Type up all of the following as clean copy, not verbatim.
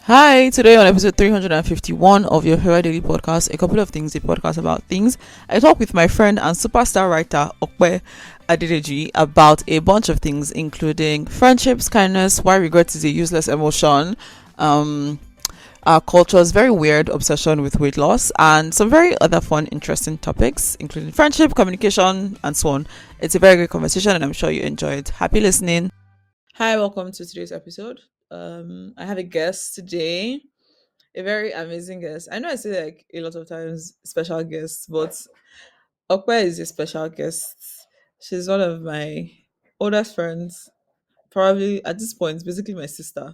Hi, today on episode 351 of your Hero Daily podcast, a couple of things, a podcast about things. I talk with my friend and superstar writer Ope Adedeji about a bunch of things, including friendships, kindness, why regret is a useless emotion, um, our culture's very weird obsession with weight loss, and some very other fun, interesting topics, including friendship, communication, and so on. It's a very great conversation, and I'm sure you enjoyed. Happy listening. Hi, welcome to today's episode. I have a guest today, a very amazing guest. I know I say like a lot of times special guests, but Okwe is a special guest. She's one of my oldest friends, probably at this point, basically my sister.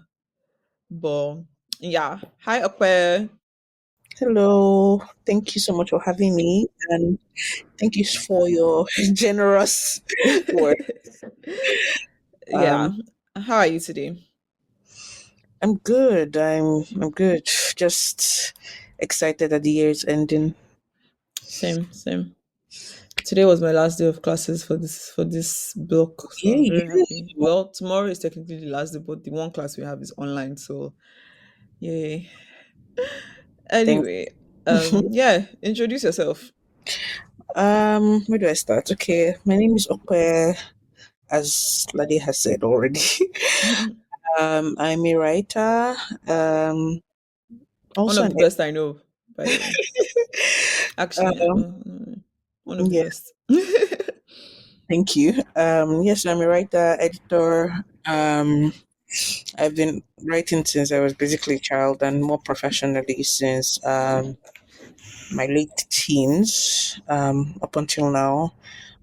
But yeah, hi Okwe. Hello, thank you so much for having me, and thank you for your generous word. Yeah, Um, how are you today? I'm good. I'm good. Just excited that the year is ending. Same, same. Today was my last day of classes for this block, so I'm Yay! very happy. Well, tomorrow is technically the last day, but the one class we have is online, so yay. Thanks. Anyway, yeah, introduce yourself. Where do I start? Okay, my name is Ope, as Ladi has said already. One I'm a writer. Also of an the best I know, by the way. Actually, um, one of the yeah. best. Thank you. Yes, I'm a writer, editor. I've been writing since I was basically a child and more professionally since my late teens up until now.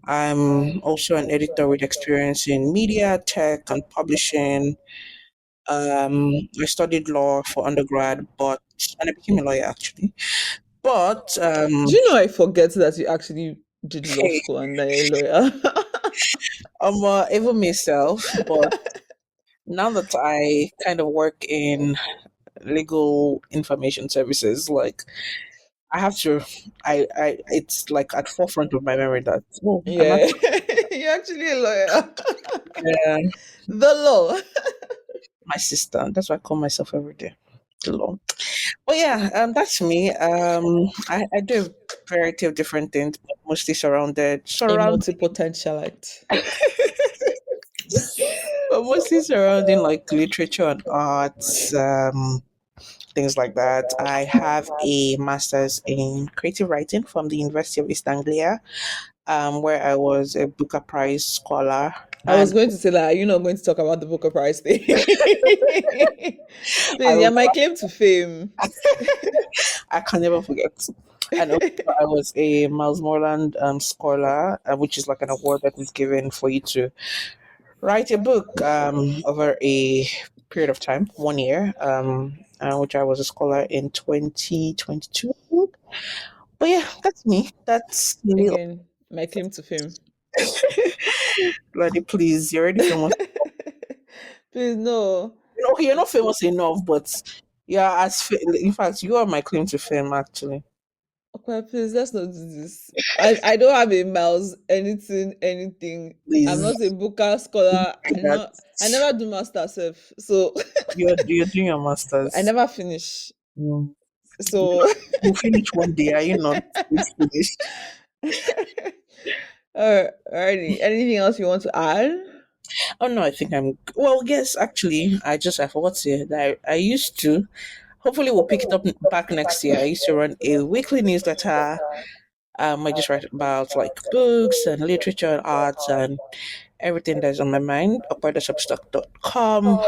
I'm also an editor with experience in media, tech, and publishing. I studied law for undergrad, and I became a lawyer actually. But Do you know I forget that you actually did law hey, school and that you're a lawyer? I'm even myself. But now that I kind of work in legal information services, like I have to, it's like at forefront of my memory that I'm Yeah, actually you're actually a lawyer. uh, The law. my sister. That's why I call myself every day. The law. But yeah, that's me. I do a variety of different things, but mostly A surrounding, multi-potentialite. but mostly surrounding like literature and arts, things like that. I have a master's in creative writing from the University of East Anglia, where I was a Booker Prize scholar, I was and going to say that. Are you not going to talk about the Booker Prize thing? I Please, yeah, was my claim to fame. I can never forget. And also, I was a Miles Moreland scholar, which is like an award that is given for you to write a book over a period of time, 1 year, which I was a scholar in 2022. But yeah, that's me. That's little. Again, my claim to fame. Bloody please, you're already famous. Please, no. Okay, you're not famous enough, but yeah, in fact, you are my claim to fame, actually. Okay, please, let's not do this. I don't have a mouse, anything, anything. I'm Please not a Booker do scholar. that. I never do master self. So You're doing your I masters. never finish. Mm. So You'll finish one day, are you not? It's finished. alrighty. Anything else you want to add? Oh no, I think I'm well. Yes, actually, I forgot to say that I used to. Hopefully, we'll pick it up back next year. I used to run a weekly newsletter. I just write about like books and literature and arts and everything that's on my mind. Upwardasubstock.com.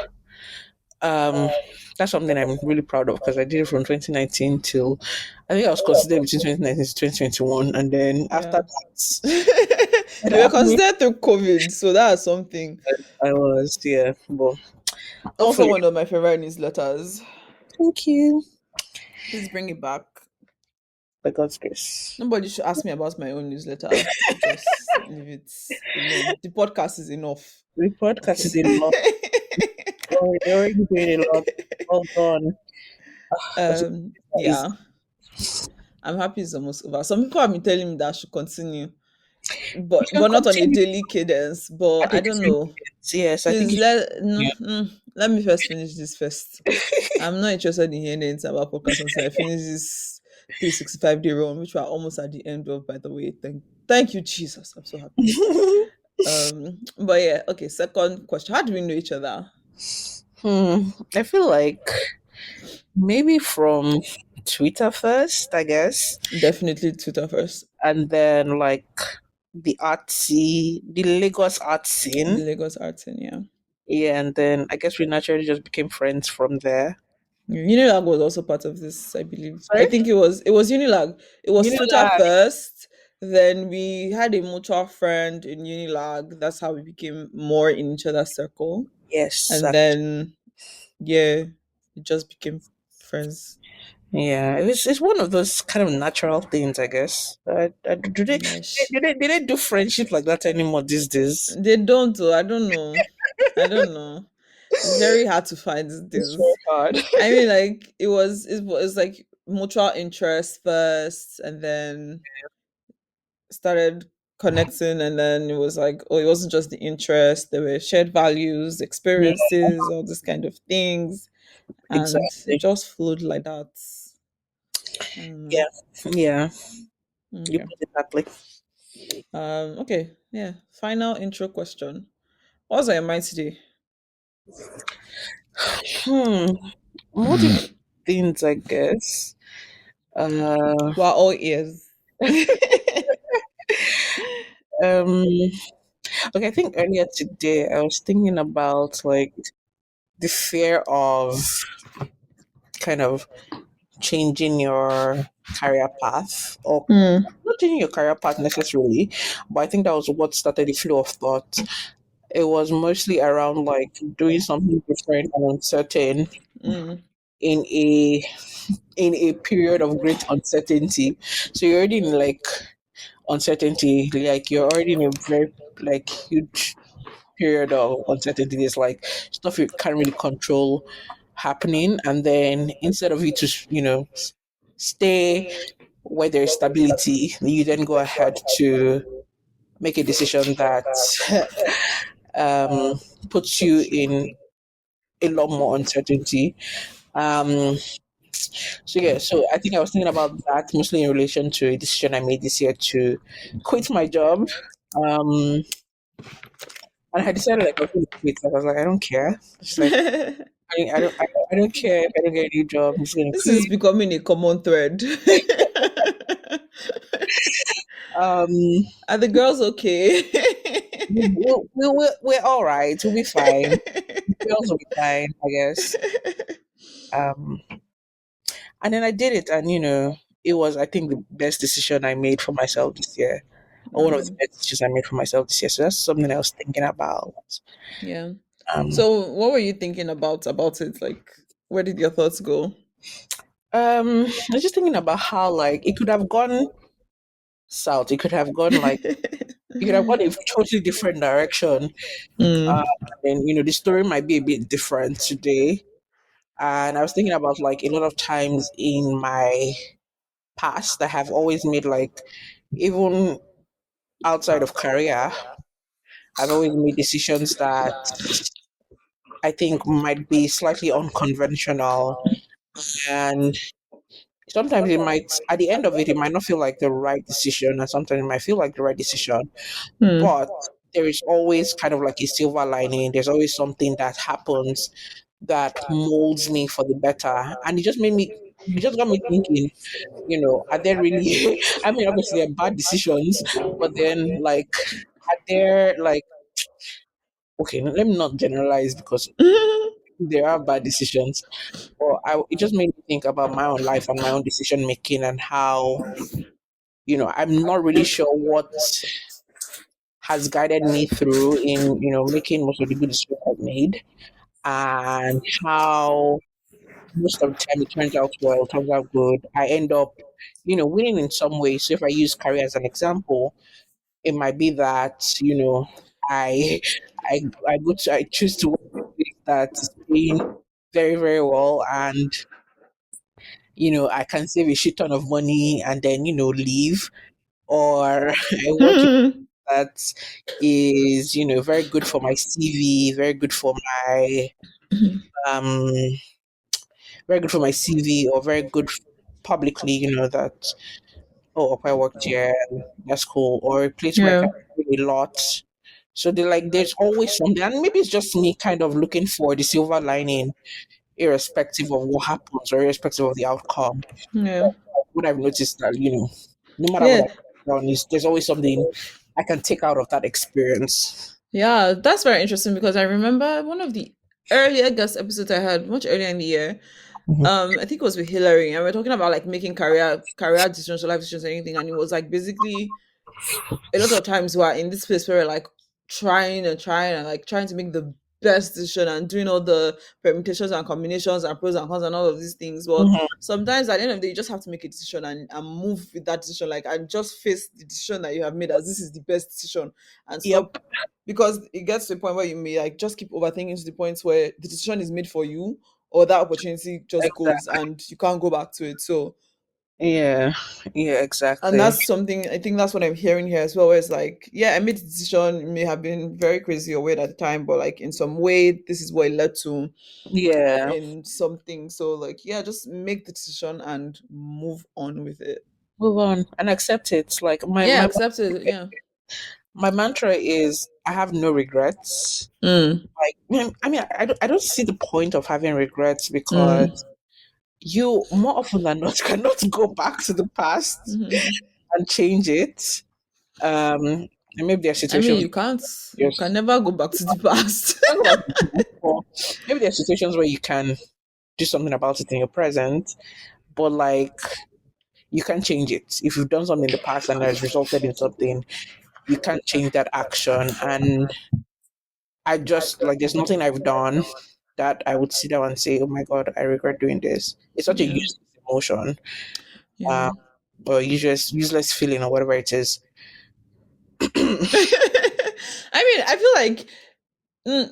Um, that's something I'm really proud of because I did it from 2019 till I think I was considered between 2019 to 2021, and then after Yeah. that, You were considered through COVID, so that's something. I was, yeah, but Also hopefully, one of my favorite newsletters. thank you. Please bring it back. By God's grace. Nobody should ask me about my own newsletter. Just leave it alone. The podcast is enough. The podcast is Okay. a lot. They're already doing a lot. Well done. But it's Yeah. I'm happy it's almost over. Some people have been telling me that I should continue. We can but not on a continue daily cadence. But at a I don't different know. cadence. Yes, I think Please you should let me first finish this first. continue. I'm not interested in hearing anything about podcast until I finish this 365-day run, which we're almost at the end of, by the way. Thank you, Jesus. I'm so happy. But yeah, okay, second question. How do we know each other? I feel like maybe from Twitter first, I guess, Definitely Twitter first. and then like the Lagos art The scene. Lagos art scene, yeah. Yeah, and then I guess we naturally just became friends from there. Unilag was also part of this, I believe. I Sorry? think it was Unilag. It was Twitter Unilag. first. Then we had a mutual friend in Unilag. That's how we became more in each other's circle. Yes. And then yeah, it just became friends. Yeah, it's one of those kind of natural things, I guess. Nice. Do they do friendship like that anymore these days? They don't though. I don't know. I don't know. It's very hard to find these It's very things. hard. I mean, like it was like mutual interest first, and then started connecting, and then it was like, oh, it wasn't just the interest, there were shared values, Yeah, experiences, all these kind of things, and it exactly. just flowed like that. I don't know. Yeah, yeah. You Okay. put it that way. Okay, yeah, final intro question. What's on your mind today? Hmm. Multiple things, I guess. Uh, We're all ears. um. Okay, I think earlier today I was thinking about like the fear of kind of changing your career path, or Mm, not changing your career path necessarily, but I think that was what started the flow of thought. It was mostly around like doing something different and uncertain mm, in a period of great uncertainty. So you're already in like uncertainty, like you're already in a very like huge period of uncertainty. There's like stuff you can't really control happening, and then instead of you to stay where there is stability, you then go ahead to make a decision that um, puts you in a lot more uncertainty. Um, so yeah, so I think I was thinking about that mostly in relation to a decision I made this year to quit my job. Um, and I decided like I was going to quit. Like, I was like, I don't care. It's like mm. I don't care if I don't get a new job. I'm just going to This quit. is becoming a common thread. Um, Are the girls okay? we're all right. We'll be fine. Girls will be fine, I guess. Um, and then I did it, and it was I think the best decision I made for myself this year, or one of the Mm, best decisions I made for myself this year. So that's something I was thinking about. yeah. Um, So, what were you thinking about it? Like, where did your thoughts go? I was just thinking about how like it could have gone south. It could have gone like it could have gone a totally different direction. Mm, Uh, and the story might be a bit different today. And I was thinking about like a lot of times in my past, I have always made like even outside of career, I've always made decisions that I think might be slightly unconventional. And sometimes it might, at the end of it, it might not feel like the right decision. And sometimes it might feel like the right decision. mm, But there is always kind of like a silver lining. There's always something that happens that molds me for the better. And it just got me thinking, are there really, I mean, obviously, they're bad decisions, but then, like, are there, like, okay, let me not generalize because there are bad decisions, but it just made me think about my own life and my own decision making and how, I'm not really sure what has guided me through in, making most of the good decisions I've made, and how most of the time it turns out well, turns out good. I end up, winning in some way. So if I use career as an example, it might be that, I I choose to work in a place that is paying very, very well, and I can save a shit ton of money and then, leave. or I work in that is, very good for my CV, um very good for my CV, or very good publicly, that, oh, okay, I worked here, and that's cool, or a place where I Yeah. can do a lot. So they're like, there's always something, and maybe it's just me kind of looking for the silver lining, irrespective of what happens or irrespective of the outcome. Yeah. What I've noticed that, no matter what Yeah. I've done, is there's always something I can take out of that experience. Yeah, that's very interesting because I remember one of the earlier guest episodes I had much earlier in the year. Mhm. I think it was with Hillary, and we are talking about like making career decisions or life decisions or anything, and it was like basically a lot of times we're in this place where we're like trying and like trying to make the best decision and doing all the permutations and combinations and pros and cons and all of these things. But Mhm. sometimes at the end of the day, you just have to make a decision and move with that decision, like, and just face the decision that you have made as this is the best decision, and Yep. stop, because it gets to a point where you may like just keep overthinking to the point where the decision is made for you, or that opportunity just goes Exactly. and you can't go back to it. So, Yeah. Yeah. and Exactly. that's something I think that's what I'm hearing here as well. Where it's like, yeah, I made the decision, it may have been very crazy or weird at the time, but like in some way, this is what it led to Yeah. in something. So, like, yeah, just make the decision and move on with it. Move on and accept it. Like Yeah, accept it. Yeah. my mantra is, I have no regrets. Mm, Like, I don't see the point of having regrets, because mm, you, more often than not, cannot go back to the past mhm. and change it. And maybe there are I mean, situations, you yes, can never go back to the past. can't go back to the past, or maybe there are situations where you can do something about it in your present, but like, you can't change it. If you've done something in the past and has resulted in something, you can't change that action. And I just, like, there's nothing I've done that I would sit down and say, "Oh my God, I regret doing this." It's such a Yeah. useless emotion, Yeah. um, or useless feeling, or whatever it is. I mean, I feel like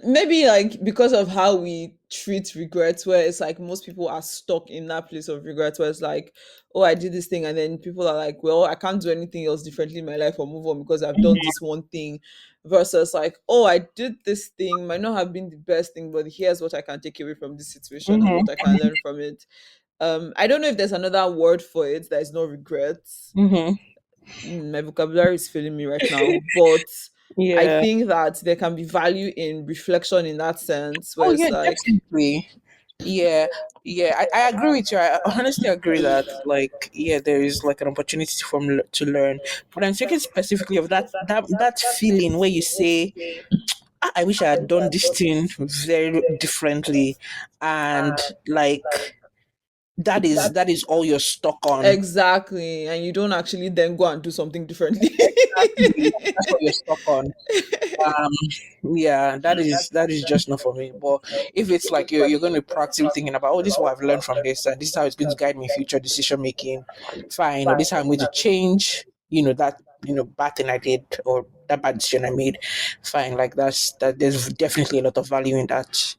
maybe like because of how we treat regrets, where it's like most people are stuck in that place of regret, where it's like, oh, I did this thing, and then people are like, well, I can't do anything else differently in my life or move on because I've done this one thing, versus like, oh, I did this thing, might not have been the best thing, but here's what I can take away from this situation and Hmm. what I can learn from it. I don't know if there's another word for it that is no regrets. Hmm. My vocabulary is failing me right now, but I Yeah. think that there can be value in reflection in that sense, Oh where it's yeah, like, definitely. Yeah, yeah, I agree with you. I honestly agree that, like, yeah, there is like an opportunity to learn. But I'm speaking specifically of that feeling where you say, "Ah, I wish I had done this thing very differently," and like, that is all you're stuck on. exactly, and you don't actually then go and do something differently. Exactly, that's what you're stuck on. Um, yeah, that is just not for me. But if it's like you're going to be proactively thinking about, oh, this is what I've learned from this, and this is how it's going to guide me in future decision making, fine. Or this is how I'm going to change, that, bad thing I did, or that bad decision I made, fine. Like, that. There's definitely a lot of value in that.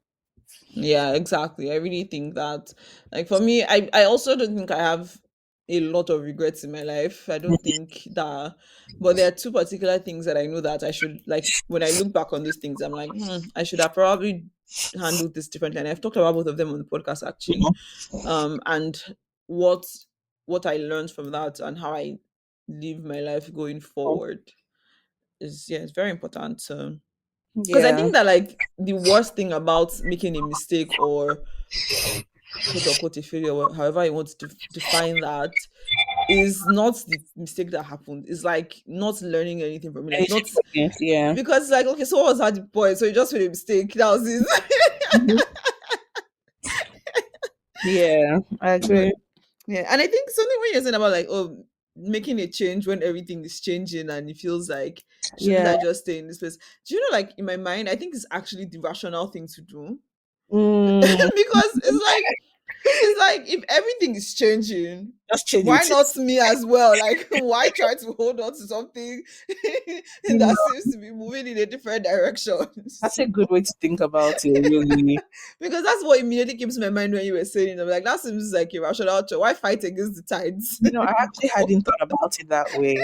Yeah, exactly. I really think that, like, for me, I also don't think I have a lot of regrets in my life. I don't think that, but there are two particular things that I know that I should, like, when I look back on these things, I'm like, I should have probably handled this differently. And I've talked about both of them on the podcast actually. And what what I learned from that and how I live my life going forward is, yeah, it's very important. Because I Yeah. think that like the worst thing about making a mistake or quote unquote a failure, however you want to define that, is not the mistake that happened. It's like not learning anything from it. Like Anything not, from it, yeah. because it's like, okay, so what was that the point? So you just made a mistake. That was it. Mhm. Yeah, I But agree. yeah, and I think something when you're saying about like, oh, making a change when everything is changing and it feels like, shouldn't Yeah. I just stay in this place? Do you know, like in my mind, I think it's actually the rational thing to do. Mm, Because it's like if everything is changing, Just change Why with it. not me as well? Like, why try to hold on to something You that know, seems to be moving in a different direction? that's a good way to think about it, really. Because that's what immediately came to my mind when you were saying it. I'm like, that seems like a rational choice. Why fight against the tides? I actually hadn't thought about it that way.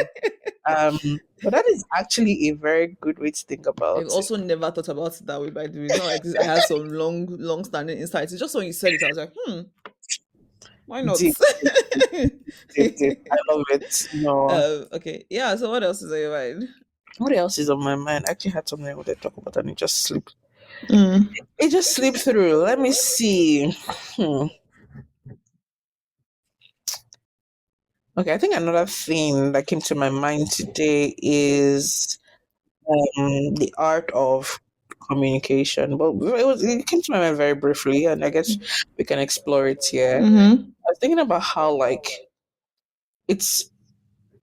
But that is actually a very good way to think I've about it. also never thought about it that way, by the way. It's not like this, I had some long standing insights. It's just when you said it, I was like, why not? Deep, deep, deep. I love it. No. Okay. Yeah. So what else is on your mind? What else is on my mind? I actually had something I wanted to talk about and it just slipped. Mm. It just slipped through. Let me see. Hmm. Okay, I think another thing that came to my mind today is the art of communication. But it came to my mind very briefly, and I guess we can explore it here. Mm-hmm. I was thinking about how like it's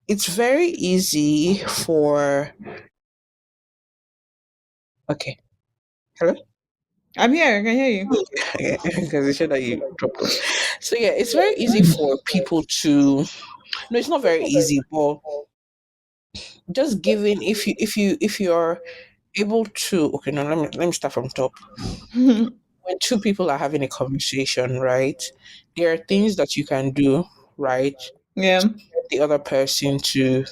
it's very easy for okay. Hello? I'm here. I can hear you. Because it said that you dropped off. So yeah, it's very easy for people to no, it's not very easy, but just giving if you're able to okay, no, let me start from top. When two people are having a conversation, right? There are things that you can do, right? Yeah. Get the other person to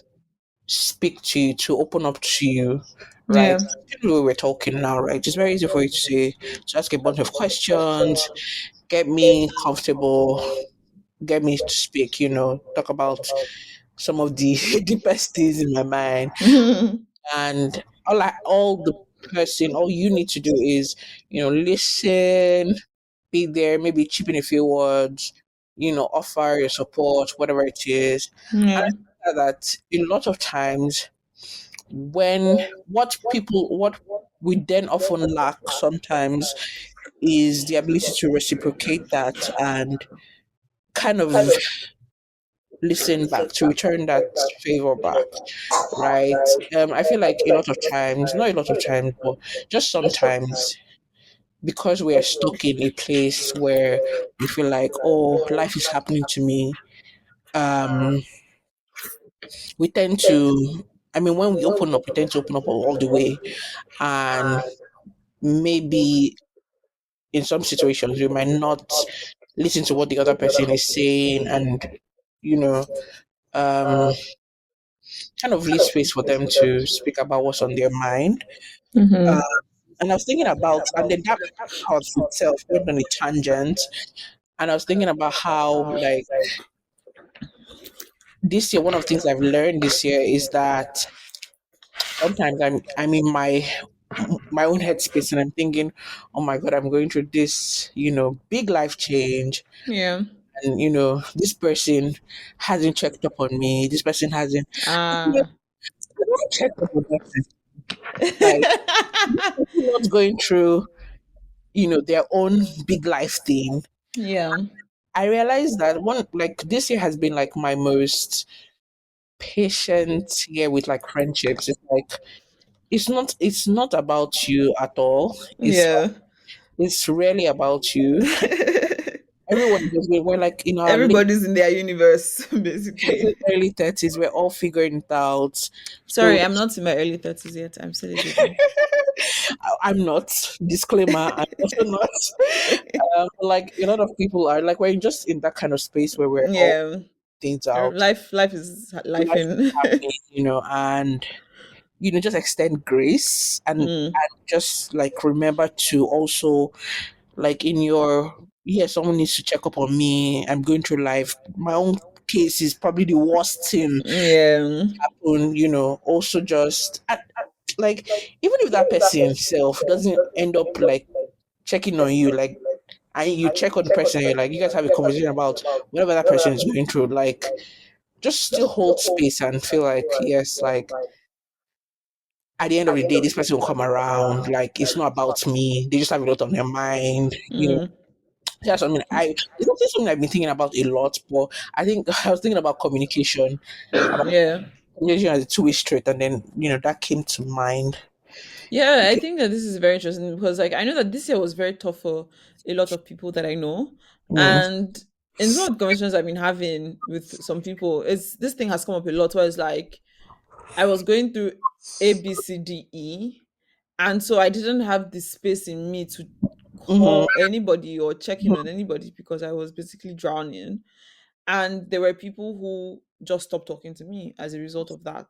speak to you, to open up to you, right? Yeah. The way we're talking now, right? It's very easy for you to say, to ask a bunch of questions, get me comfortable, get me to speak, talk about some of the deepest things in my mind. And all you need to do is, listen, be there, maybe chip in a few words, offer your support, whatever it is. And Yeah. I think that a lot of times when what we then often lack sometimes is the ability to reciprocate that and kind of listen back, to return that favor back, right? I feel like a lot of times, not a lot of times, but just sometimes, because we are stuck in a place where we feel like, oh, life is happening to me, um, we tend to, I mean, when we open up, we tend to open up all the way. And maybe in some situations, we might not listen to what the other person is saying and, you know, um, kind of leave space for them to speak about what's on their mind. Uh, Mm-hmm. and I was thinking about, and then that thought itself went on a tangent. And I was thinking about how, like, this year, one of the things I've learned this year is that sometimes I'm in my own headspace and I'm thinking, oh my god, I'm going through this, big life change, Yeah. and this person hasn't checked up on me. This person hasn't. Ah. I don't check up on that person. Like not going through, their own big life thing. Yeah. I realized that one like this year has been like my most patient year with like friendships. It's like it's not about you at all. Yeah. It's really about you. Everyone is just we're like in our Everybody's in their universe, basically. early 30s, we're all figuring it out. So Sorry, I'm not in my early 30s yet. I'm still a baby. I'm not. Disclaimer, I'm also not. Like a lot of people are like we're just in that kind of space where we're all Yeah. things out. Life is life Life is in. happening, and just extend grace Mm. and just like remember to also like in your someone needs to check up on me. I'm going through life. My own case is probably the worst thing Yeah. happen, also just like even if that person himself doesn't end up like checking on you, like and you check on the person, you're like you guys have a conversation about whatever that person is going through, like just still hold space and feel like yes, like at the end of the day, this person will come around. Like it's not about me. They just have a lot on their mind. Mm. That's something it's not something I've been thinking about a lot, but I think I was thinking about Yeah. communication as a two-way street, and then that came to mind. Yeah, I Okay. think that this is very interesting because like I know that this year was very tough for a lot of people that I know. Mm, And in some of the conversations I've been having with some people, it's this thing has come up a lot where it's like I was going through ABCDE, and so I didn't have the space in me to Mhm. call anybody or check in on Mhm. anybody because I was basically drowning. And there were people who just stopped talking to me as a result of that.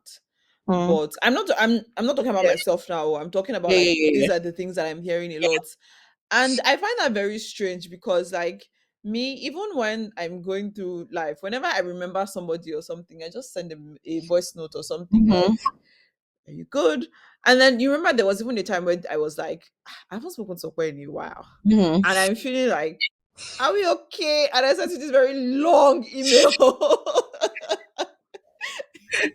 Mhm. But I'm not talking about Yeah. myself now. I'm talking about Yeah. like Yeah. Yeah. these are the things that I'm hearing a lot. And I find that very strange because like me, even when I'm going through life, whenever I remember somebody or something, I just send them a voice note or something Mhm. like, are you good? And then you remember there was even a time when I was like, "Ah, I haven't spoken to her in a while. Mhm. And I'm feeling like, are we okay? And I sent you this very long email.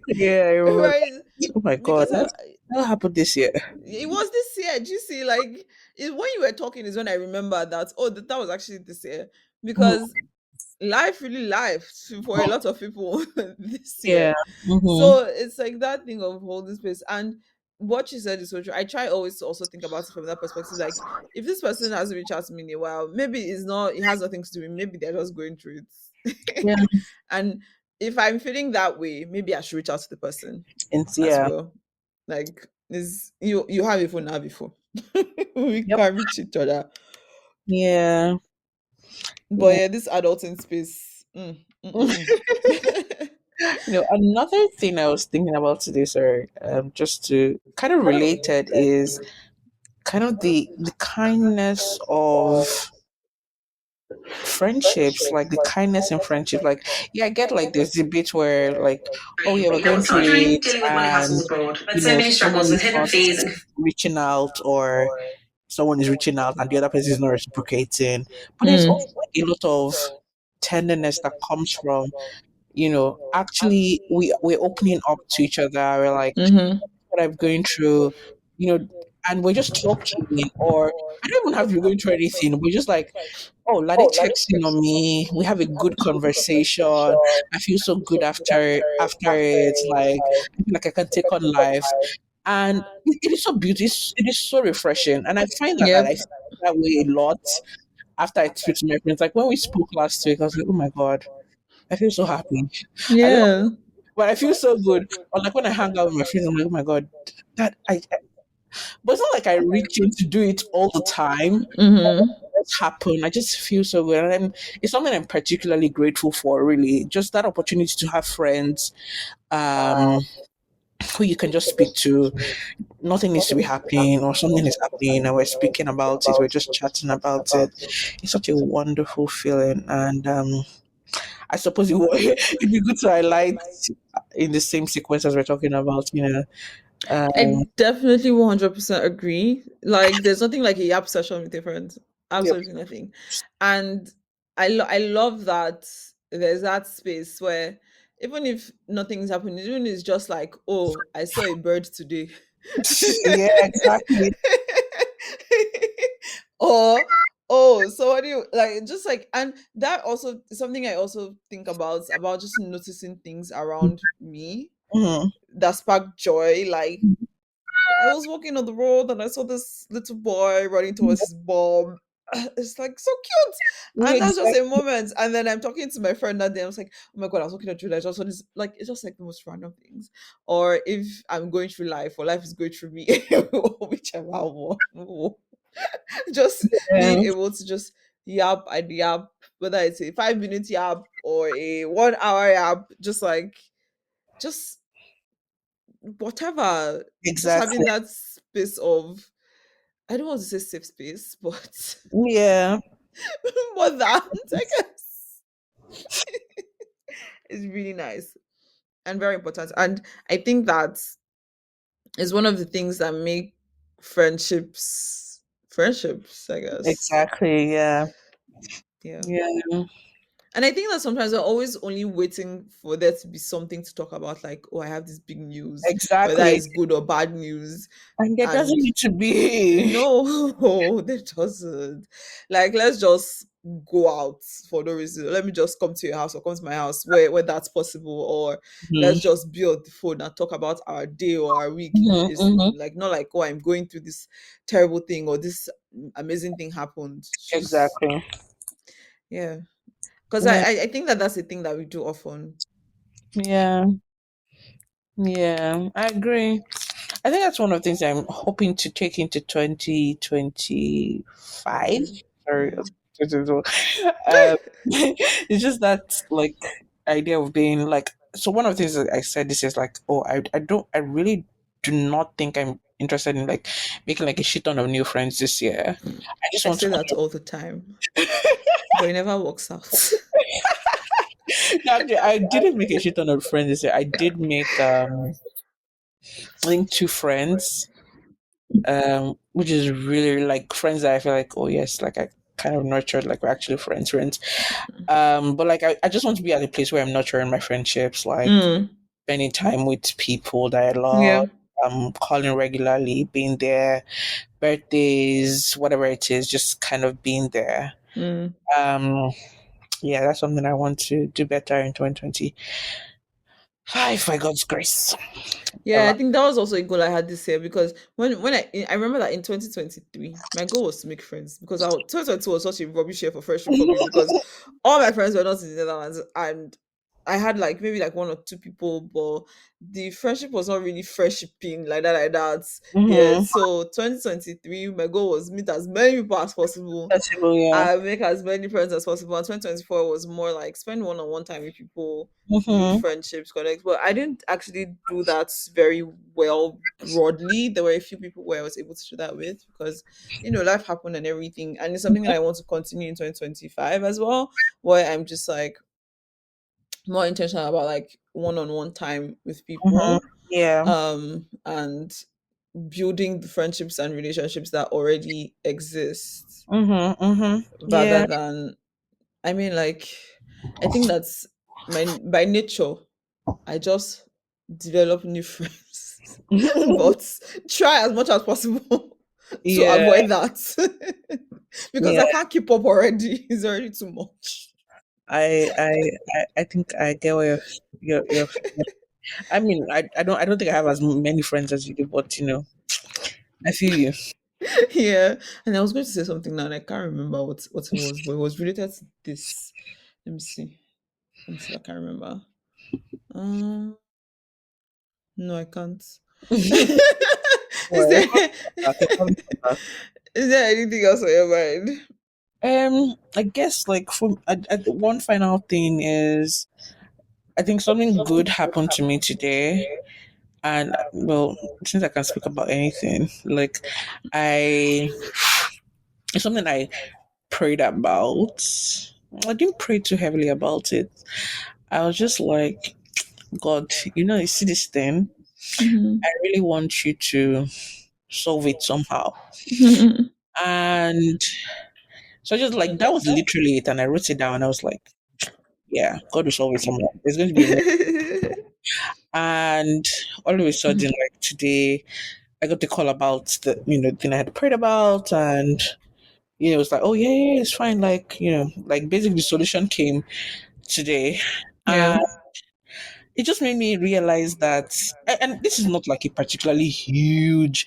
Yeah. I remember. Right? Oh my god, Because that happened this year. it was this year. Do you see? Like, when you were talking is when I remember that, oh, that was actually this year. Mhm. Because life really life for a lot of people this Yeah. year. Mhm. So it's like that thing of holding space. And what you said is so true. I try always to also think about it from that perspective. Like, if this person hasn't reached out to me in a while, maybe it's not, it has nothing to do with me. Maybe they're just going through Yeah. it. And if I'm feeling that way, maybe I should reach out to the person And as yeah. well. Like, is you have a phone, I have a phone. We Yep. can reach each other. Yeah. But Yeah. yeah, this adulting space. Mm. Another thing I was thinking about today, sorry, just to kind of related is kind of the kindness of friendships, like the kindness in friendship. Like, yeah, I get like this debate where like, oh yeah, we're Now, going it's not through during it, dealing with money hassles and abroad, but so many someone struggles with is hidden not fees and reaching out, or someone is reaching out and the other person is not reciprocating. But there's Mm. also like a lot of tenderness that comes from, actually we're opening up to each other. We're like, Mm-hmm. what I'm going through, you know, and we're just talking, or I don't even have to be going through anything. We're just like, oh, Lade checks in on me. We have a good conversation. I feel so good after it. Like, I feel like I can take on life, and it is so beautiful. It is so refreshing, and I find that Yep. I feel that way a lot after I speak to my friends. Like when we spoke last week, I was like, oh my god, I feel so happy. I don't Yeah. but I feel so good. Or like when I hang out with my friends, I'm like, oh my god, that but it's not like I reach in to do it all the time. Mm-hmm. What's happened? I just feel so good, and it's something I'm particularly grateful for. Really, just that opportunity to have friends, um, who you can just speak to. Nothing needs to be happening, or something is happening, and we're speaking about it. We're just chatting about it. It's such a wonderful feeling, and I suppose it'd be good to highlight in the same sequence as we're talking about. I Um, definitely 100% agree. Like, there's nothing like a yap session with a friend. yep. Absolutely nothing. And I love that there's that space where even if nothing's happening, even it's just like, oh, I saw a bird today. Yeah, exactly. Or, oh, so what do you like, just like, and that also is something I also think about just noticing things around me Mhm. that spark joy. Like, I was walking on the road and I saw this little boy running towards his mom. It's like so cute. Yeah, And that's just a exactly. moment. And then I'm talking to my friend that day. I was like, oh my God, I was walking on through. I just saw this, like, it's just like the most random things. Or if I'm going through life or life is going through me, whichever one. Just being Yeah, able to just yap and yap, whether it's a 5 minute yap or a 1 hour yap, just whatever, just having exactly. that space of, I don't want to say safe space, but Yeah, more than, I guess, is really nice and very important. And I think that is one of the things that make friendships, I guess. exactly. Yeah, Yeah. yeah, And I think that sometimes we're always only waiting for there to be something to talk about, like, oh, I have this big news, whether exactly. it's good or bad news. And there doesn't And need to be. no, that doesn't. Like, let's just go out for no reason. Let me just come to your house or come to my house where that's possible, or let's Mhm, just be on the phone and talk about our day or our week. mhm, Is mhm. like not like, oh, I'm going through this terrible thing or this amazing thing happened. It's just Exactly. yeah. Because Yeah, I think that that's the thing that we do often. yeah, yeah. I agree. I think that's one of the things I'm hoping to take into 2025. Sorry. Yeah. It's just that like idea of being like so one of the things that I said this is like, oh, I really do not think I'm interested in like making like a shit ton of new friends this year. I just I want to say kind that of all the time, but it never works out. no, actually, I didn't make a shit ton of friends this year. I did make I think two friends which is really like friends that I feel like, oh yes, like I kind of nurtured, like we're actually friends. But like I just want to be at a place where I'm nurturing my friendships, like Mm, spending time with people that I love, yeah. calling regularly, being there, birthdays, whatever it is, just kind of being there. Mm. Um, yeah, that's something I want to do better in 2025 by God's grace. Yeah, I Ever. think that was also a goal I had this year because when I remember that in 2023, my goal was to make friends because 2022 was such a rubbish year for friendship for me because all my friends were not in the Netherlands and I had like maybe like one or two people, but the friendship was not really friendshiping like that. Yeah, Mm-hmm. so 2023, my goal was meet as many people as possible. Possible, yeah. I make as many friends as possible. And 2024 was more like spend one-on-one time with people, build Mm-hmm. friendships, connect. But I didn't actually do that very well broadly. There were a few people where I was able to do that with because life happened and everything. And it's something that I want to continue in 2025 as well, where I'm just like more intentional about like one-on-one time with Mm-hmm. people. Yeah. And building the friendships and relationships that already exist Mm-hmm. Mm-hmm. rather Yeah. than I mean, like, I think that's my by nature. I just develop new friends, but try as much as possible to Yeah. avoid that because Yeah. I can't keep up already. It's already too much. I think I get where you're I mean I don't think I have as many friends as you do, but I feel you. Yeah, and I was going to say something now, and I can't remember what it was, but it was related to this. Let me see. Let me see if I can remember. Um, no, I can't. is Well, there okay, probably come back. is there anything else on your mind? I guess like one final thing is I think something good happened to me today, and well, since I can speak about anything, like I it's something I prayed about. I didn't pray too heavily about it. I was just like, God, you see this thing. Mhm. I really want you to solve it somehow. And so just like that was literally it. And I wrote it down and I was like, yeah, God will solve it somehow. There's going to be a miracle. And all of a sudden, like today, I got the call about the thing I had prayed about and it was like, oh yeah, it's fine. Like, like basically the solution came today. Yeah. And it just made me realize that and this is not like a particularly huge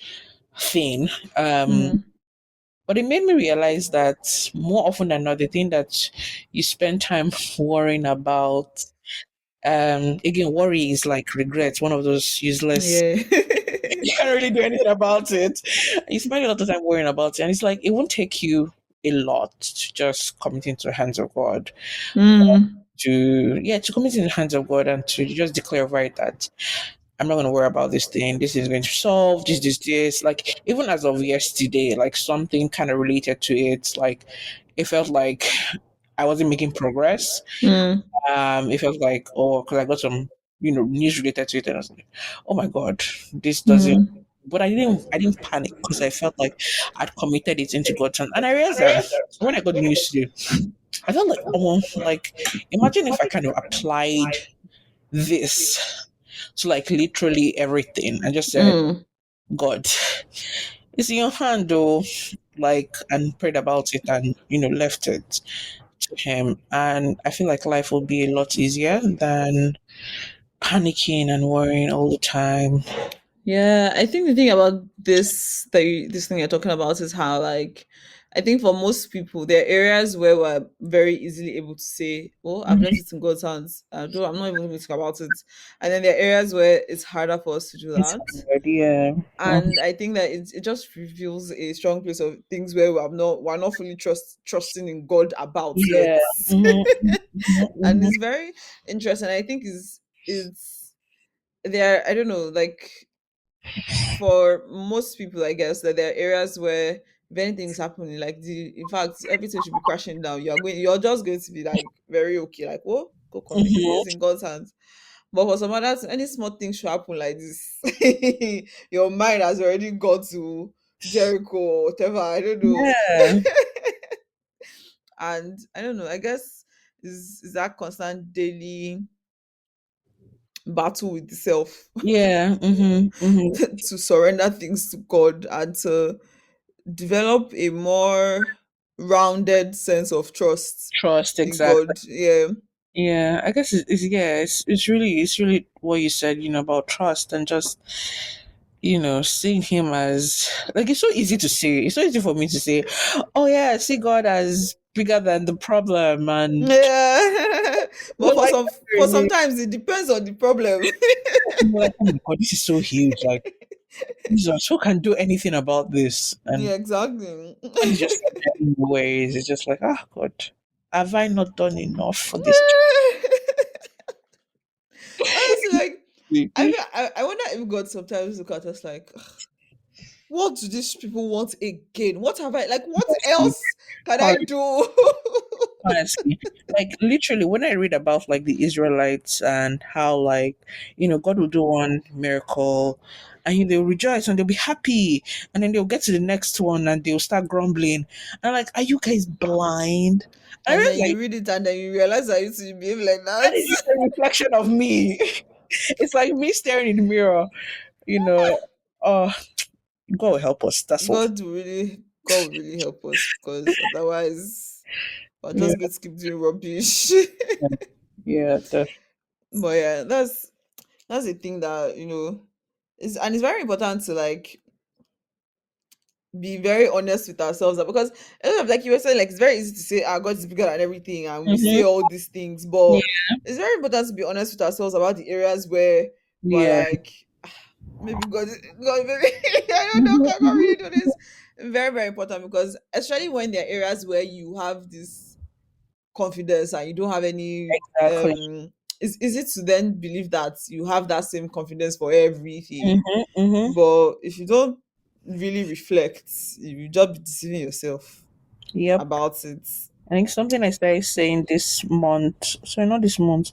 thing. Um Mm. But it made me realize that more often than not, the thing that you spend time worrying about, again, worry is like regret, one of those useless, Yeah. you can't really do anything about it. You spend a lot of time worrying about it, and it's like it won't take you a lot to just commit into the hands of God. Mm. To commit in the hands of God and to just declare right that I'm not going to worry about this thing. This is going to solve this. Like, even as of yesterday, like something kind of related to it, like, it felt like I wasn't making progress. Mm. It felt like, oh, because I got some, news related to it, and I was like, oh my God, this doesn't. Mm. But I didn't panic because I felt like I'd committed it into God's hand. And I realized that when I got the news today, I felt like, oh, like, imagine if I kind of applied this to like literally everything and just said, Mm. God, it's in your hand though, like, and prayed about it and, left it to Him. And I feel like life will be a lot easier than panicking and worrying all the time. Yeah, I think the thing about this thing you're talking about is how like I think for most people, there are areas where we're very easily able to say, "Oh, I've left Mhm. it in God's hands. Though I'm not even going to think about it." And then there are areas where it's harder for us to do It's that. hard, yeah. Mhm. And I think that it just reveals a strong place of things where we're not fully trusting in God about yet. Yeah. Mhm, mhm, And mhm. it's very interesting. I think is there, I don't know, like for most people, I guess that there are areas where if anything's happening, like in fact, everything should be crashing down. You're just going to be like very okay, like, oh, go continue. Mhm. It's in God's hands. But for some others, any small thing should happen like this. Your mind has already gone to Jericho or whatever. I don't know. Yeah. And I don't know. I guess is that constant daily battle with the self Yeah. Mhm, mhm. to surrender things to God and to develop a more rounded sense of trust Trust, in exactly. God. Yeah. Yeah, I guess it's yeah, it's really what you said, about trust and just seeing him as like it's so easy to say. It's so easy for me to say, oh yeah, see God as bigger than the problem and Yeah. But but like for sometimes it depends on the problem. you're like, oh my God, this is so huge. Like Jesus, who can do anything about this? And Yeah, exactly. when it's just in ways, it's just like, oh God, have I not done enough for this? Honestly, like I wonder if God sometimes look at us like, "Ugh, what do these people want again? What have I like? What Honestly, else can I do?" honestly, like literally when I read about like the Israelites and how like God will do one miracle and they'll rejoice and they'll be happy and then they'll get to the next one and they'll start grumbling and like, are you guys blind? I And was then you like, read it and then you realize that you behave like that that. is just a reflection of me. It's like me staring in the mirror, you know. Oh, God will help us. That's all. God will really help us because otherwise we're Yeah, just going to keep doing rubbish. yeah, But yeah, that's the thing that is, and it's very important to like be very honest with ourselves because like you were saying, like it's very easy to say, God is bigger than everything, and we say mm-hmm. all these things, but Yeah, it's very important to be honest with ourselves about the areas where we're yeah. like, "Ah, maybe God, maybe I don't know, can God Mhm. really do this?" Very, very important because especially when there are areas where you have this confidence and you don't have any Exactly. it's easy to then believe that you have that same confidence for everything. Mm-hmm, mm-hmm. But if you don't really reflect, you just be deceiving yourself Yep. about it. I think something I started saying this month, sorry, not this month,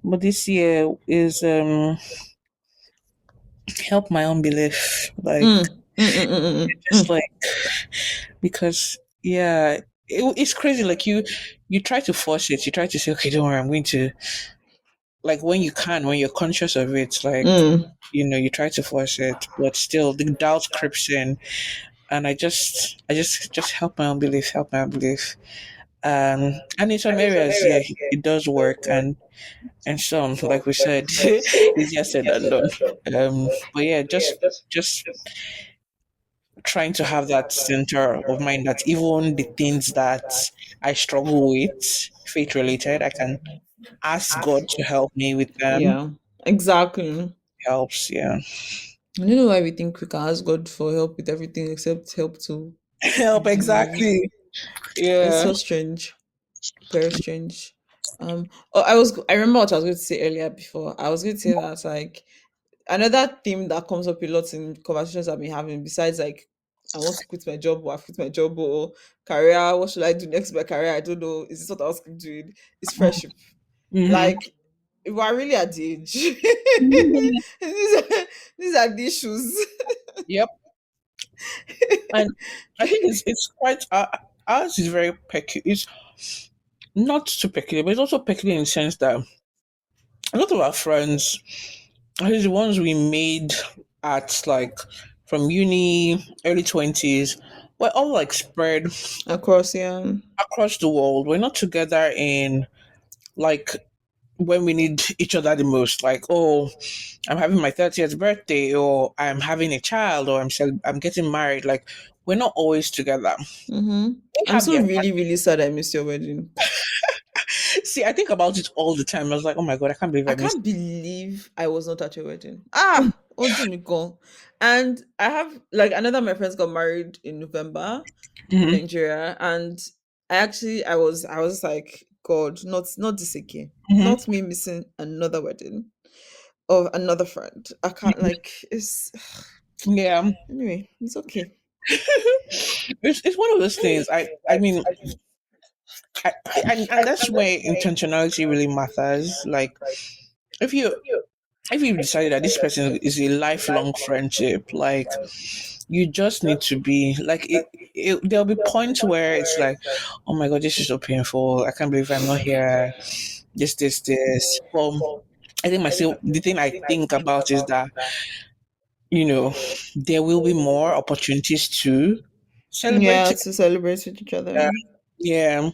but this year is help my unbelief. Like, Mm, mm, mm, mm, mm, just mm. like, because, yeah, it's crazy. Like, you try to force it. You try to say, okay, don't worry, I'm going to, like, when you're conscious of it, like, Mm. you try to force it, but still the doubt creeps in. And I just help my unbelief. And in some areas, yeah, it does work. And some, like we said, easier said than done. But yeah, just trying to have that center of mind that even the things that I struggle with, faith related, I can ask God to help me with them. Yeah, exactly. Helps, yeah. I don't know why we think we can ask God for help with everything except help to Help, believe. exactly. It's Yeah. so strange, very strange. Oh, I remember what I was going to say earlier before. I was going to say that like another theme that comes up a lot in conversations I've been having, besides like I want to quit my job or I quit my job or career, what should I do next with my career? I don't know. Is this what I was doing? It's friendship. Mm-hmm. Like if we're really at the age. Mhm. these are the issues. Yep. And I think it's quite ours is very peculiar. It's not too peculiar, but it's also peculiar in the sense that a lot of our friends, at least the ones we made at like from uni, early 20s, we're all like spread Across, yeah. across the world. We're not together in like when we need each other the most. Like, oh, I'm having my 30th birthday, or I'm having a child, or I'm getting married. Like, we're not always together. Mm-hmm. They I'm have so their really, really sad I missed your wedding. see, I think about it all the time. I was like, oh my god, I can't believe I I missed. can't believe I was not at your wedding. Ah, Odumiko. And I have like another of my friends got married in November in Hmm. Nigeria, and I was like, God, not this again. Hmm. Not me missing another wedding of another friend. I can't like it's Yeah. anyway, it's okay. It's one of those things. I mean, and that's where intentionality really matters. Like, if you if you've decided that this person is a lifelong friendship, like you just need to be like there'll be points where it's like, oh my god, this is so painful. I can't believe I'm not here. This. Well, I think myself. The thing I think about is that you know there will be more opportunities to celebrate Yeah, together. to celebrate with each other. Yeah,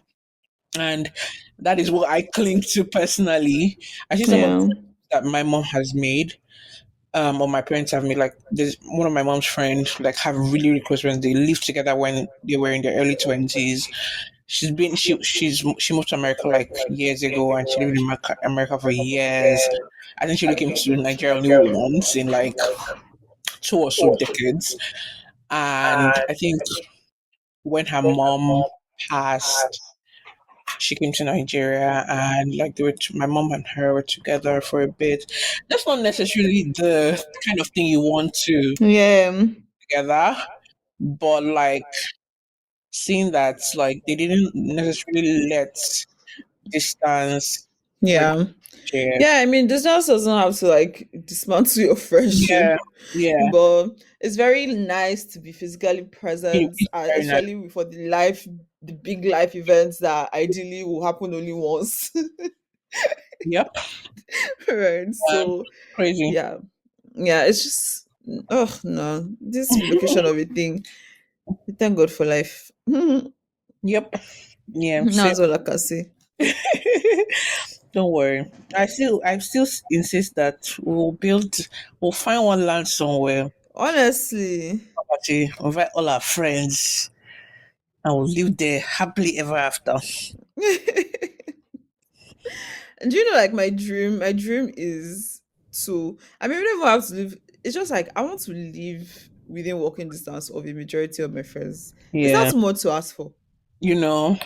and that is what I cling to personally. I see some of the Yeah. friends that my mom has made, or my parents have made. Like there's one of my mom's friends, like have really, really close friends. They lived together when they were in their early 20s. She moved to America like years ago, and she lived in America for years. I think she only came to Nigeria only once in like two or so decades. And I think when her mom passed, she came to Nigeria and like my mom and her were together for a bit. That's not necessarily the kind of thing you want to Yeah. together, but like seeing that like they didn't necessarily let distance break Yeah. share. Yeah, I mean, this just doesn't have to like dismantle your friendship, Yeah, yeah. but it's very nice to be physically present, It's very nice. especially for the big life events that ideally will happen only once, Yep. right? So, Crazy. yeah, yeah, it's just, oh no, this relocation of a thing. Thank God for life. Yep. Yeah. Same. That's all I can say. Don't worry. I still insist that we'll find one land somewhere, Honestly. property, invite all our friends, and we'll live there happily ever after. And do you know, like my dream is to, I mean, we don't even have to live, it's just like, I want to live within walking distance of a majority of my friends. Is that Yeah. too much to ask for? You know, Is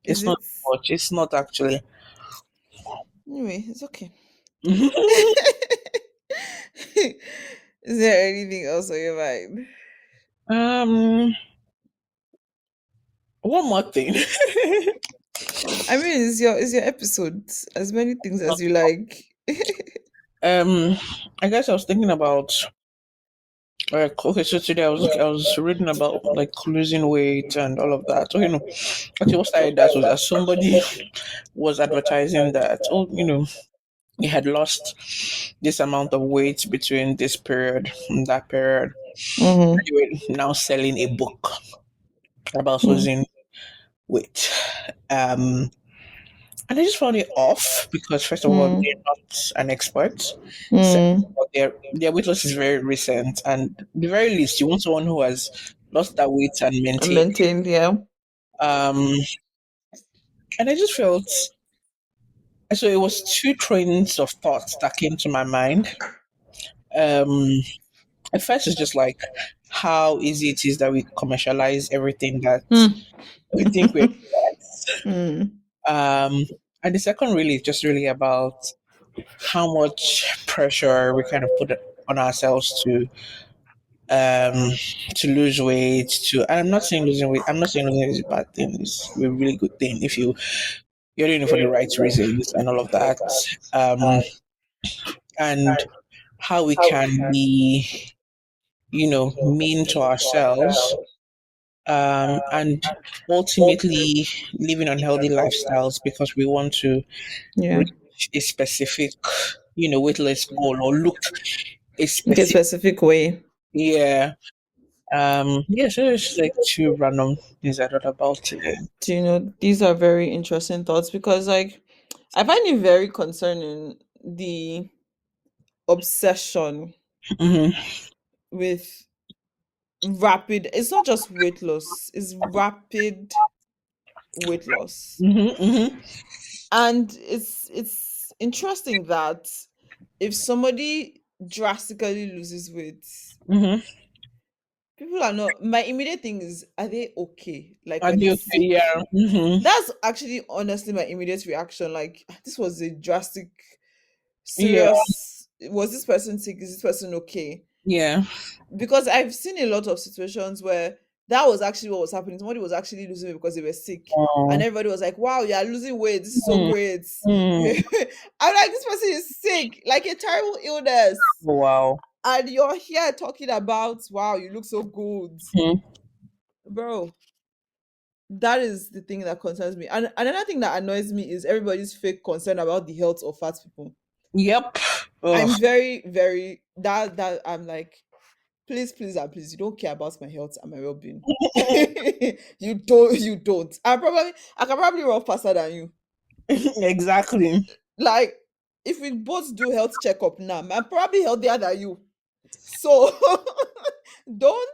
it's it? not much. It's not actually. Anyway, it's okay. Is there anything else on your mind? um, one more thing. I mean, it's your episode. As many things as you like. um, I guess I was thinking about. Okay, so today I was reading about like losing weight and all of that. So actually, what started that was that somebody was advertising that he had lost this amount of weight between this period and that period. Mm-hmm. They were now selling a book about losing weight. Um, and I just found it off because first of all, they're not an expert. Second Mm. of all, their weight loss is very recent, and at the very least, you want someone who has lost that weight and And maintained. maintained, yeah. Um, and I just felt so it was two trains of thoughts that came to my mind. Um, at first, it's just like how easy it is that we commercialize everything that Mm. we think we're. Mm. Um, and the second really is just really about how much pressure we kind of put on ourselves um to lose weight. And I'm not saying losing weight. I'm not saying losing weight is a bad thing. It's a really good thing if you're doing it for the right reasons and all of that. Um, and how we can be, mean to ourselves, and ultimately living unhealthy lifestyles because we want to Yeah. reach a specific, weight loss goal or look a Like a specific, specific way. yeah. Yeah, so it's like two random things I thought about today. Do you know, these are very interesting thoughts because like I find it very concerning the obsession Hmm. with rapid. It's not just weight loss, it's rapid weight loss. Mm-hmm. And it's interesting that if somebody drastically loses weight, Mm-hmm. people are not, my immediate thing is, are they okay? Like, Are are they they okay? Yeah. sick? Mm-hmm. That's actually honestly my immediate reaction. Like, this was a drastic, Yeah. serious, was this person sick? Is this person okay? Yeah. Because I've seen a lot of situations where that was actually what was happening. Somebody was actually losing weight because they were sick, and Oh. everybody was like, "Wow, you are losing weight. This is so great." Mm-hmm. I'm like, "This person is sick, like a terrible illness, Wow. and you're here talking about, wow, you look so good, Mhm. bro." That is the thing that concerns me. And another thing that annoys me is everybody's fake concern about the health of fat people. Yep. I'm Ugh. very, very that I'm like, please, please, and please, you don't care about my health and my well-being. You don't. I can probably run faster than you. Exactly. Like, if we both do health checkup now, I'm probably healthier than you. So don't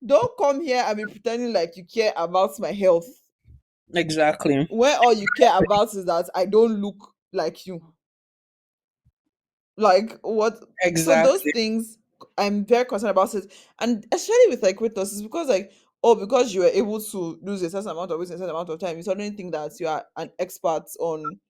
don't come here and be pretending like you care about my health Exactly. when all you care about is that I don't look like you. Like, what? So those Exactly. things, I'm very concerned about it. And especially with like weight loss, is because like, oh, because you were able to lose a certain amount of weight in a certain amount of time, you suddenly think that you are an expert on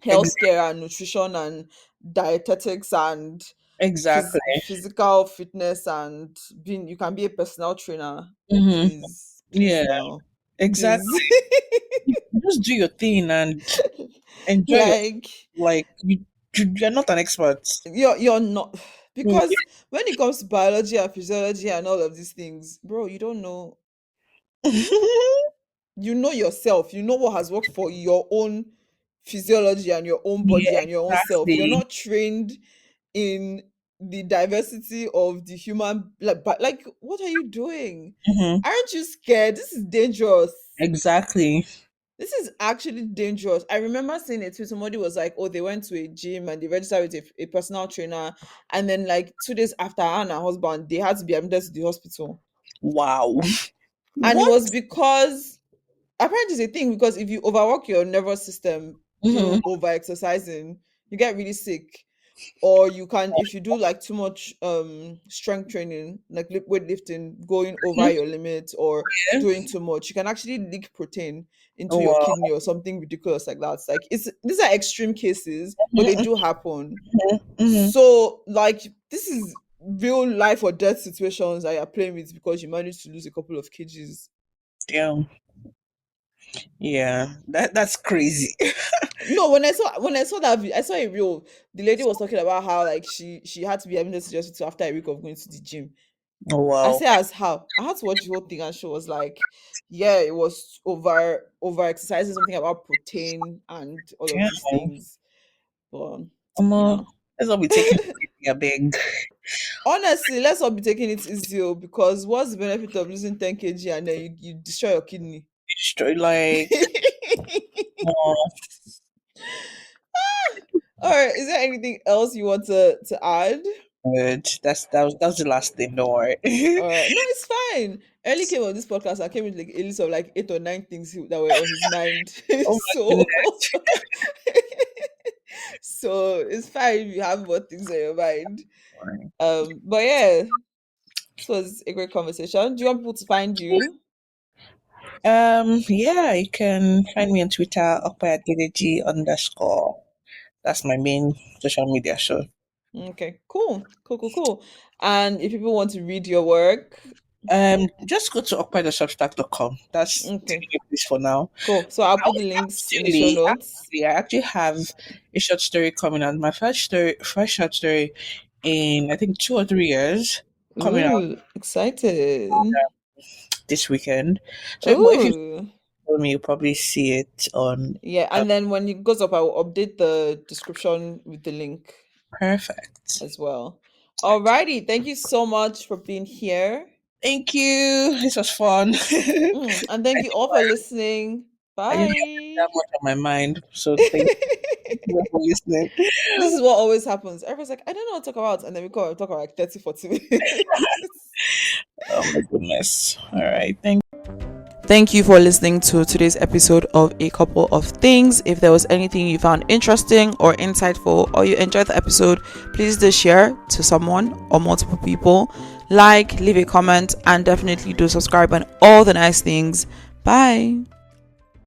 Ex- healthcare and nutrition and dietetics and exactly. physical fitness, and being, you can be a personal trainer. Hmm. Please Yeah. now, please. Exactly. Just do your thing and enjoy your Like, like you're not an expert. you're not, Mm. because when it comes to biology and physiology and all of these things, bro, you don't know. You know yourself, you know what has worked for your own physiology and your own body Yeah, and your own self. You're exactly. not trained in the diversity of the human, like, but like, what are you doing? Hmm. Aren't you scared? This is dangerous. Exactly. This is actually dangerous. I remember seeing it too. Somebody was like, oh, they went to a gym and they registered with a personal trainer. And then, like, 2 days after, her and her husband, they had to be admitted to the hospital. Wow. And it What? was because, apparently, it's a thing, because if you overwork your nervous system Hmm. through over exercising, you get really sick. Or you can, if you do like too much strength training, like weightlifting, going over your limit, or Yeah. doing too much, you can actually leak protein into Oh, your wow. kidney or something ridiculous like that. It's like, it's these are extreme cases, but they Hmm. do happen. Hmm. So like, this is real life or death situations that you're playing with because you managed to lose a couple of kgs. Damn. Yeah. That's crazy. No, when I saw that I saw a real, the lady was talking about how like she had to be admitted to the hospital after a week of going to the gym. Oh, I wow. say, as how? I had to watch the whole thing, and she was like, yeah, it was over exercising, something about protein and all of these Damn. things. But Um, yeah. let's not be taking it a big Honestly, let's not be taking it easy, oh, because what's the benefit of losing 10 kg and then you destroy your kidney? straight like oh, All right, is there anything else you want to add? good. That was the last thing, don't worry. All right, no, it's fine. Early came on this podcast, I came with like a list of like 8 or 9 things that were on his mind. Oh my So goodness. so it's fine if you have more things on your mind. Alright. But yeah, this was a great conversation. Do you want people to find you? Yeah, you can find me on Twitter, Ope Adedeji underscore. That's my main social media show. Okay, cool. And if people want to read your work, Just go to okpedosubstack.com. That's okay, taking a place for now. cool. So I'll I put was the links in the show actually, notes. actually, I actually have a short story coming out. My first short story in I think 2 or 3 years coming out Ooh, excited. this weekend. So, but if you Ooh. follow me, you'll probably see it on. Yeah, Uh, and then when it goes up, I will update the description with the link Perfect. as well. Alrighty, thank you so much for being here. Thank you. This was fun. And thank you all for listening. I didn't have that Bye. much on my mind, so thank you for listening. This is what always happens. Everyone's like, I don't know what to talk about. And then we talk about like 30, 40 minutes. Oh my goodness. All right. Thank you for listening to today's episode of A Couple of Things. If there was anything you found interesting or insightful, or you enjoyed the episode, please do share to someone or multiple people. Like, leave a comment, and definitely do subscribe and all the nice things. Bye.